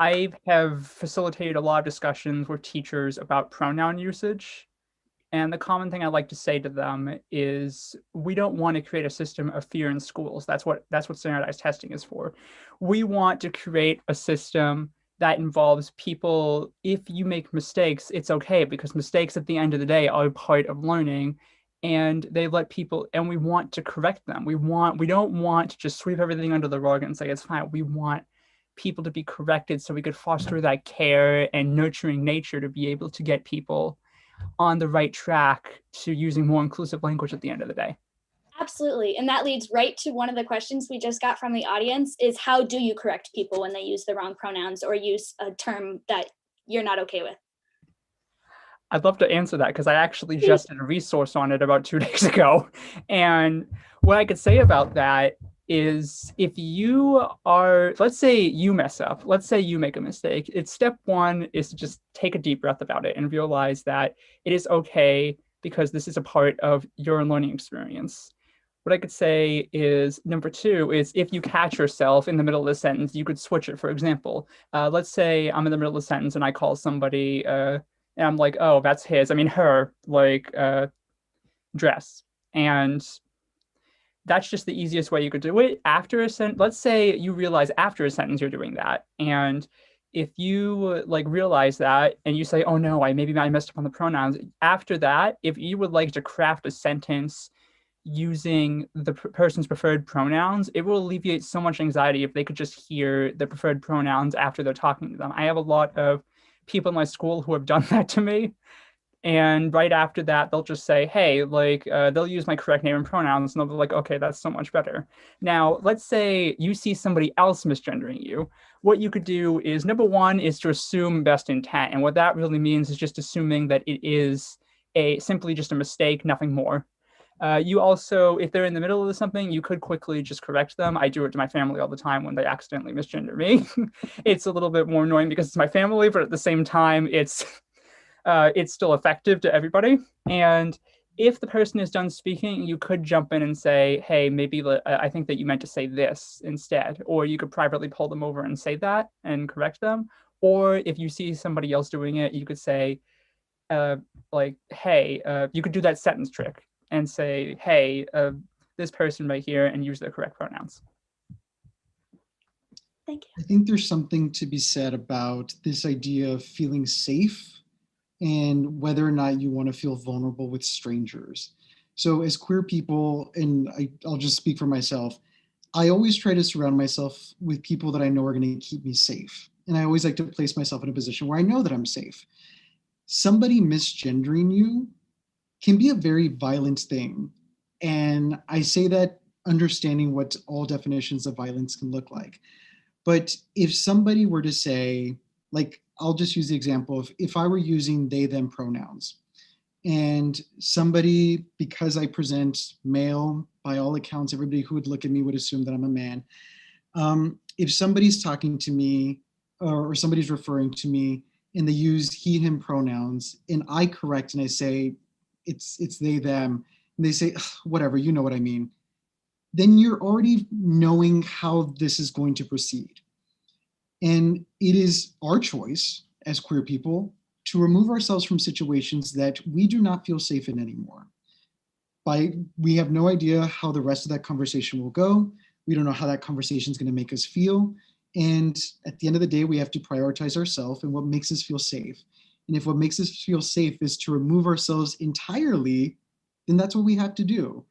I have facilitated a lot of discussions with teachers about pronoun usage. And the common thing I like to say to them is, we don't want to create a system of fear in schools. That's what standardized testing is for. We want to create a system that involves people. If you make mistakes, it's okay, because mistakes at the end of the day are part of learning. and they let people, and we want to correct them. We don't want to just sweep everything under the rug and say it's fine. We want people to be corrected so we could foster that care and nurturing nature to be able to get people on the right track to using more inclusive language at the end of the day. Absolutely. And that leads right to one of the questions we just got from the audience is how do you correct people when they use the wrong pronouns or use a term that you're not okay with? I'd love to answer that because I actually just did a resource on it about 2 days ago. And what I could say about that is if you are, let's say you mess up, let's say you make a mistake, it's step one is to just take a deep breath about it and realize that it is okay because this is a part of your learning experience. What I could say is number two is if you catch yourself in the middle of the sentence, you could switch it. For example, let's say I'm in the middle of the sentence and I call somebody, and I'm like, oh, that's her, like dress. And that's just the easiest way you could do it. After a sentence, let's say you realize after a sentence you're doing that. And if you realize that and you say, oh no, I messed up on the pronouns. After that, if you would like to craft a sentence using the person's preferred pronouns, it will alleviate so much anxiety if they could just hear the preferred pronouns after they're talking to them. I have a lot of people in my school who have done that to me. And right after that, they'll just say, hey, they'll use my correct name and pronouns, and they'll be like, okay, that's so much better. Now, let's say you see somebody else misgendering you. What you could do is, number one, is to assume best intent. And what that really means is just assuming that it is simply just a mistake, nothing more. You also, if they're in the middle of something, you could quickly just correct them. I do it to my family all the time when they accidentally misgender me. It's a little bit more annoying because it's my family, but at the same time, it's still effective to everybody. And if the person is done speaking, you could jump in and say, hey, maybe I think that you meant to say this instead. Or you could privately pull them over and say that and correct them. Or if you see somebody else doing it, you could say, hey, you could do that sentence trick and say, hey, this person right here, and use the correct pronouns. Thank you. I think there's something to be said about this idea of feeling safe and whether or not you want to feel vulnerable with strangers. So as queer people, and I'll just speak for myself, I always try to surround myself with people that I know are going to keep me safe. And I always like to place myself in a position where I know that I'm safe. Somebody misgendering you can be a very violent thing. And I say that understanding what all definitions of violence can look like. But if somebody were to say, I'll just use the example of if I were using they, them pronouns, and somebody, because I present male, by all accounts, everybody who would look at me would assume that I'm a man. If somebody's talking to me or somebody's referring to me and they use he, him pronouns, and I correct and I say, it's they, them, and they say, whatever, you know what I mean, then you're already knowing how this is going to proceed. And it is our choice as queer people to remove ourselves from situations that we do not feel safe in anymore. We have no idea how the rest of that conversation will go. We don't know how that conversation is going to make us feel. And at the end of the day, we have to prioritize ourselves and what makes us feel safe. And if what makes us feel safe is to remove ourselves entirely, then that's what we have to do.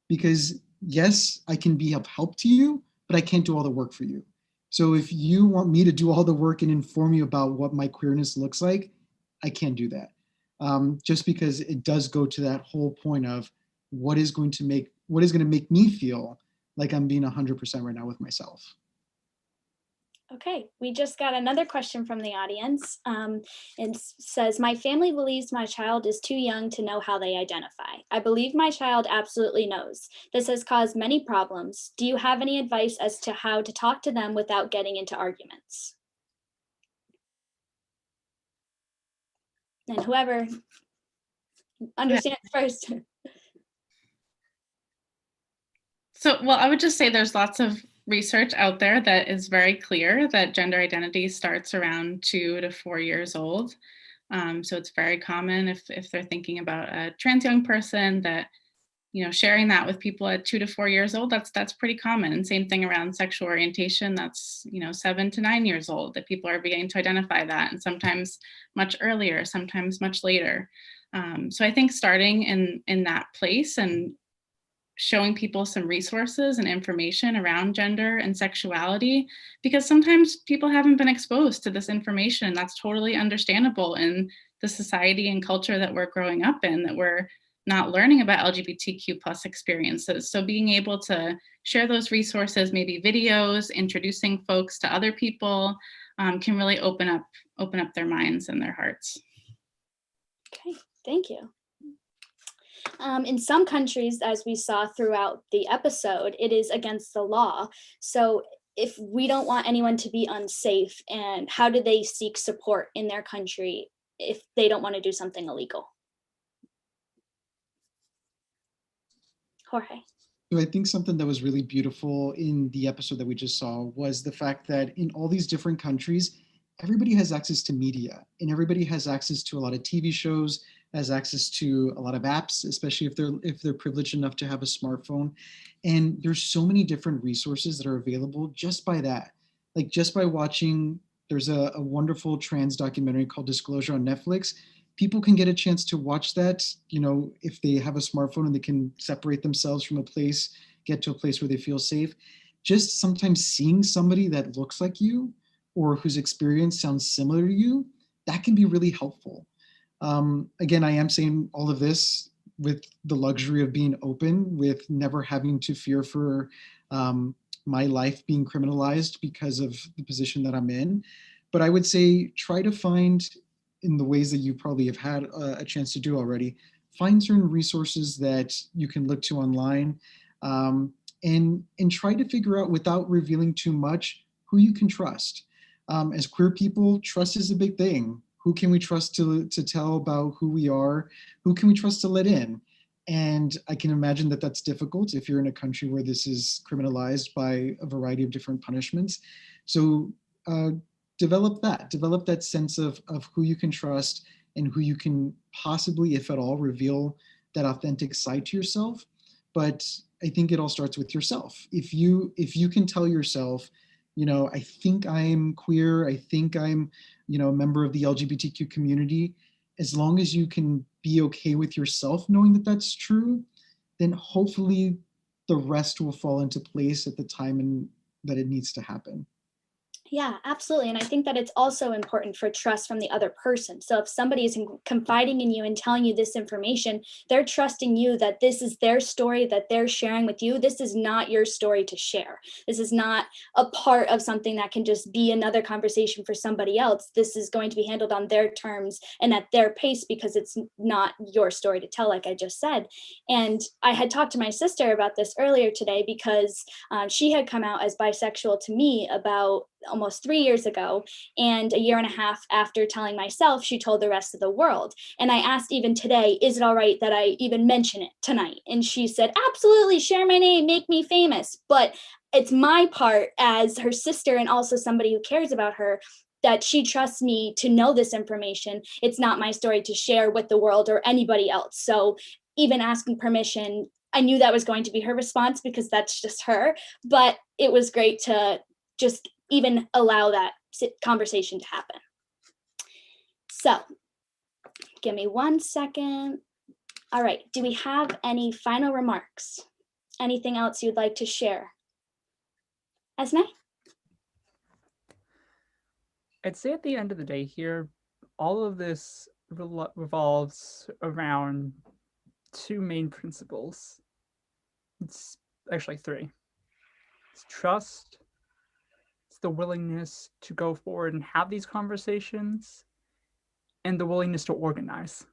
Because yes, I can be of help to you, but I can't do all the work for you. So if you want me to do all the work and inform you about what my queerness looks like, I can't do that. Just because it does go to that whole point of what is going to make me feel like I'm being 100% right now with myself. Okay, we just got another question from the audience. It says, my family believes my child is too young to know how they identify. I believe my child absolutely knows. This has caused many problems. Do you have any advice as to how to talk to them without getting into arguments? And whoever understands first. So, well, I would just say there's lots of research out there that is very clear that gender identity starts around 2 to 4 years old. So it's very common if they're thinking about a trans young person that, sharing that with people at 2 to 4 years old, that's pretty common. And same thing around sexual orientation, that's, 7 to 9 years old that people are beginning to identify that, and sometimes much earlier, sometimes much later. So I think starting in that place and showing people some resources and information around gender and sexuality, because sometimes people haven't been exposed to this information, and that's totally understandable in the society and culture that we're growing up in, that we're not learning about LGBTQ plus experiences. So being able to share those resources, maybe videos, introducing folks to other people, can really open up their minds and their hearts. Okay, thank you. In some countries, as we saw throughout the episode, it is against the law. So if we don't want anyone to be unsafe, and how do they seek support in their country if they don't want to do something illegal? Jorge. So I think something that was really beautiful in the episode that we just saw was the fact that in all these different countries, everybody has access to media, and everybody has access to a lot of TV shows, has access to a lot of apps, especially if they're privileged enough to have a smartphone. And there's so many different resources that are available just by that. Like just by watching, there's a wonderful trans documentary called Disclosure on Netflix. People can get a chance to watch that, if they have a smartphone and they can separate themselves from a place, get to a place where they feel safe. Just sometimes seeing somebody that looks like you or whose experience sounds similar to you, that can be really helpful. Again, I am saying all of this with the luxury of being open, with never having to fear for my life being criminalized because of the position that I'm in. But I would say try to find, in the ways that you probably have had a chance to do already, find certain resources that you can look to online, and try to figure out, without revealing too much, who you can trust. As queer people, trust is a big thing. Who can we trust to tell about who we are? Who can we trust to let in? And I can imagine that that's difficult if you're in a country where this is criminalized by a variety of different punishments. So develop that sense of who you can trust and who you can possibly, if at all, reveal that authentic side to yourself. But I think it all starts with yourself. If you can tell yourself, I think I'm queer, I think I'm, a member of the LGBTQ community, as long as you can be okay with yourself knowing that that's true, then hopefully the rest will fall into place at the time that it needs to happen. Yeah, absolutely. And I think that it's also important for trust from the other person. So if somebody is confiding in you and telling you this information, they're trusting you that this is their story that they're sharing with you. This is not your story to share. This is not a part of something that can just be another conversation for somebody else. This is going to be handled on their terms and at their pace, because it's not your story to tell, like I just said. And I had talked to my sister about this earlier today, because she had come out as bisexual to me about almost 3 years ago, and a year and a half after telling myself, she told the rest of the world. And I asked even today, is it all right that I even mention it tonight? And she said, absolutely, share my name, make me famous. But it's my part as her sister and also somebody who cares about her, that she trusts me to know this information. It's not my story to share with the world or anybody else. So even asking permission, I knew that was going to be her response, because that's just her. But it was great to just even allow that conversation to happen. So give me 1 second. All right, do we have any final remarks? Anything else you'd like to share? Esme? I'd say at the end of the day here, all of this revolves around two main principles. It's actually three. It's trust, the willingness to go forward and have these conversations, and the willingness to organize.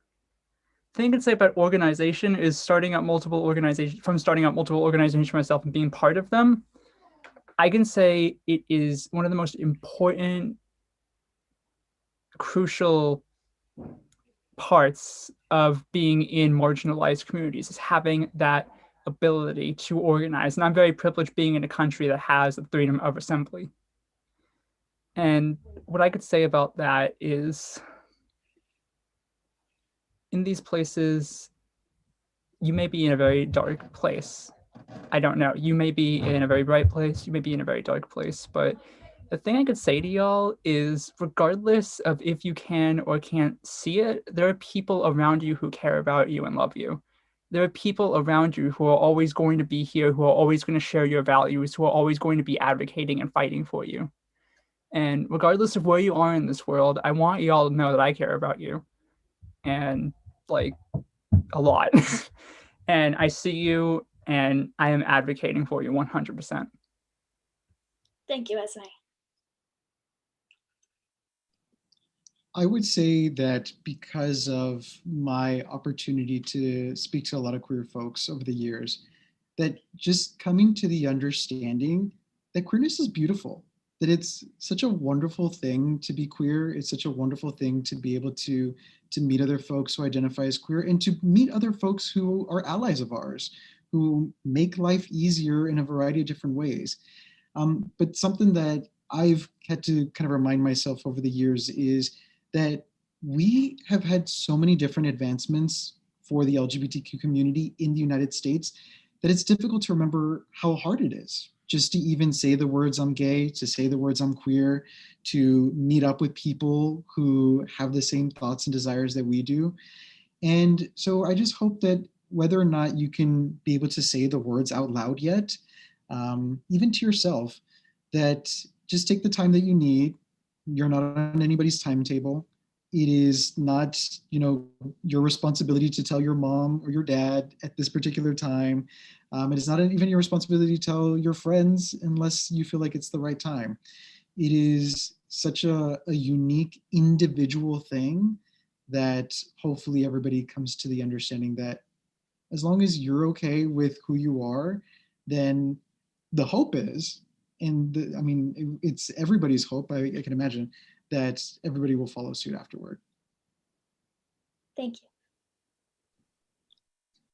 The thing I can say about organization is starting up multiple organizations myself and being part of them. I can say it is one of the most important, crucial parts of being in marginalized communities, is having that ability to organize. And I'm very privileged being in a country that has the freedom of assembly. And what I could say about that is, in these places, you may be in a very dark place. I don't know. You may be in a very bright place. You may be in a very dark place. But the thing I could say to y'all is, regardless of if you can or can't see it, there are people around you who care about you and love you. There are people around you who are always going to be here, who are always going to share your values, who are always going to be advocating and fighting for you. And regardless of where you are in this world, I want y'all to know that I care about you. And like a lot. And I see you and I am advocating for you 100%. Thank you, Esme. I would say that because of my opportunity to speak to a lot of queer folks over the years, that just coming to the understanding that queerness is beautiful, that it's such a wonderful thing to be queer. It's such a wonderful thing to be able to meet other folks who identify as queer and to meet other folks who are allies of ours, who make life easier in a variety of different ways. But something that I've had to kind of remind myself over the years is that we have had so many different advancements for the LGBTQ community in the United States that it's difficult to remember how hard it is just to even say the words I'm gay, to say the words I'm queer, to meet up with people who have the same thoughts and desires that we do. And so I just hope that whether or not you can be able to say the words out loud yet, even to yourself, that just take the time that you need. You're not on anybody's timetable. It is not, your responsibility to tell your mom or your dad at this particular time. It is not even your responsibility to tell your friends unless you feel like it's the right time. It is such a unique individual thing that hopefully everybody comes to the understanding that as long as you're okay with who you are, then the hope is, and it's everybody's hope, I can imagine, that everybody will follow suit afterward. Thank you.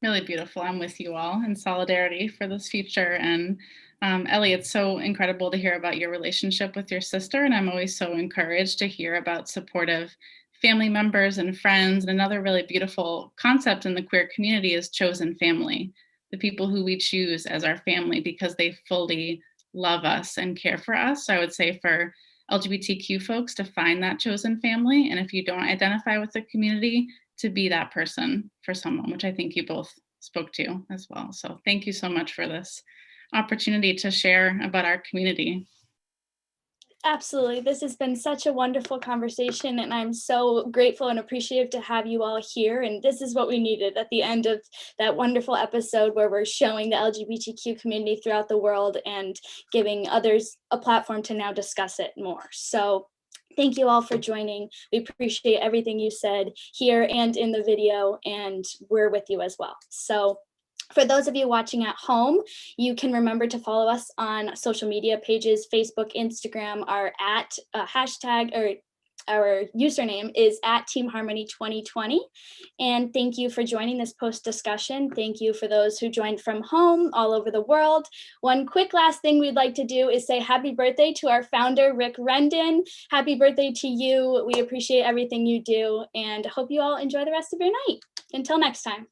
Really beautiful. I'm with you all in solidarity for this future. And Ellie, it's so incredible to hear about your relationship with your sister. And I'm always so encouraged to hear about supportive family members and friends. And another really beautiful concept in the queer community is chosen family, the people who we choose as our family because they fully love us and care for us. So I would say for LGBTQ folks to find that chosen family. And if you don't identify with the community, to be that person for someone, which I think you both spoke to as well. So thank you so much for this opportunity to share about our community. Absolutely. This has been such a wonderful conversation, and I'm so grateful and appreciative to have you all here. And this is what we needed at the end of that wonderful episode where we're showing the LGBTQ community throughout the world and giving others a platform to now discuss it more. So thank you all for joining. We appreciate everything you said here and in the video, and we're with you as well. So for those of you watching at home, you can remember to follow us on social media pages. Facebook, Instagram are at hashtag, or our username is at Team Harmony 2020. And thank you for joining this post discussion. Thank you for those who joined from home all over the world. One quick last thing we'd like to do is say happy birthday to our founder, Rick Rendon. Happy birthday to you. We appreciate everything you do and hope you all enjoy the rest of your night. Until next time.